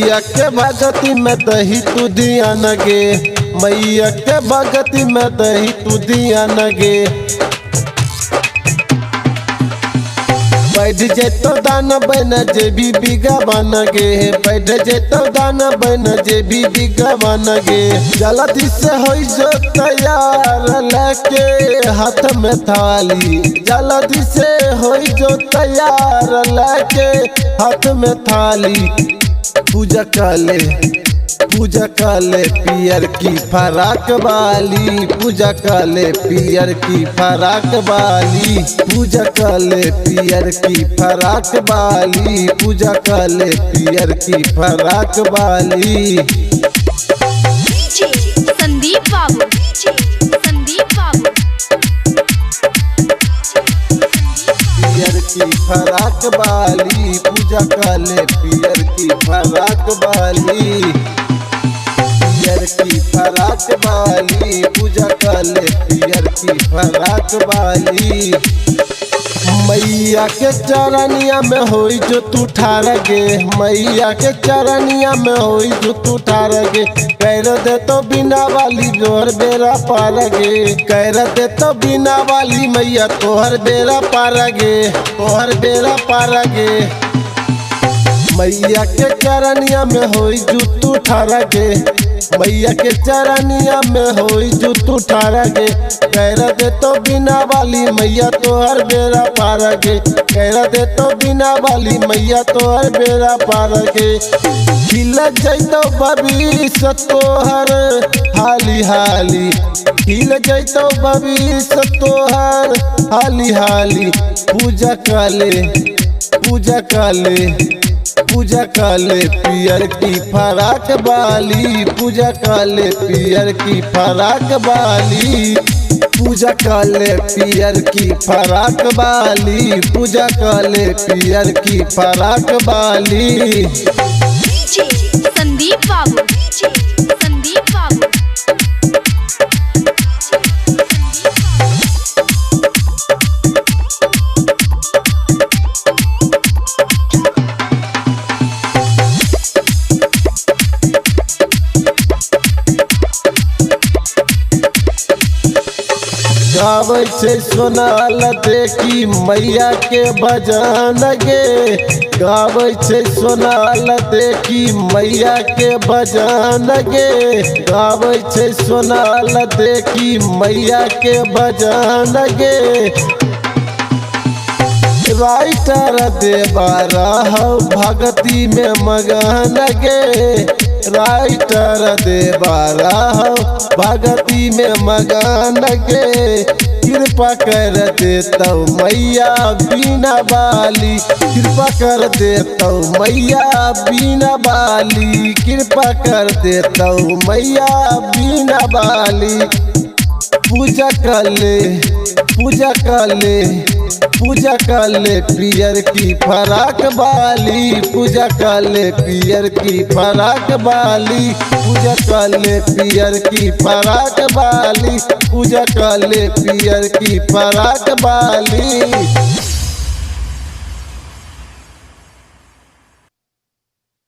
मैया के भगती में दही तू दिया नगे, मैया के भगती में दही तू दिया नगे। बैठ जेतो दाना बन जे भी बिगा बन गे, बैठ जेतो दाना बन जे भी बिगा बन गे। जल्दी से हो जो तैयार लेके हाथ में थाली, जल्दी से हो जो तैयार लेके हाथ में थाली। पूजा काले पियर की फराक वाली, पूजा काले पियर की फराक वाली, पूजा काले पियर की फराक वाली, पूजा काले पियर की फराक वाली। डीजे संदीप बाबू, संदीप बाबू। पियर की फराक वाली, पूजा काले पियर की फराक वाली, पियर की फराक वाली, पूजा काले पियर की फराक वाली। मैया के चरनिया में होई जो तू ठार गे, मैया के चरनिया में होई जो तू ठार गे। कैर दे तो बिना वाली जोहर बेरा पार गे, कैर दे तो बिना वाली मैया तोहर बेरा पार गे, तोहर बेरा पार गे। मैया के चरनिया में होई जुतू ठारा गे, मैया के चरनिया में होई जुतू ठारा गे। कैर दे तो बिना वाली मैया तोहर बेरा पार गे, कैर दे तो बिना वाली मैया तोहर बेरा पार गे। खिल जैतो भविष्य तोहर हाली हाली, खिल जैतो भविष्य तोहर हाली हाली। पूजा काले, पूजा काले, पूजा काले पियर की फराक वाली, पूजा काले पियर की फराक वाली, पूजा काले पियर की फराक वाली, पूजा काले पियर की फराक वाली। डीजे संदीप बाबू, संदीप बाबू। गावे से सोनाल देखी मैया के भजन गे, गावे से सोनाल देखी मैया के भजन गे, गावे से सोनाल देखी मैया के भजन गे। राइटर देवारा हो भगती में मगन गे, राइटर देवारा हो भगती में मगन गे। कृपा कर देता मैया बीना वाली, कृपा कर देता मैया बीना वाली, कृपा कर देता मैया बीना वाली। पूजा काले, पूजा काले, पूजा काले पियर की फराक वाली, पूजा काले पियर की फराक वाली, पूजा काले पियर की फराक वाली, पूजा काले पियर की फराक वाली।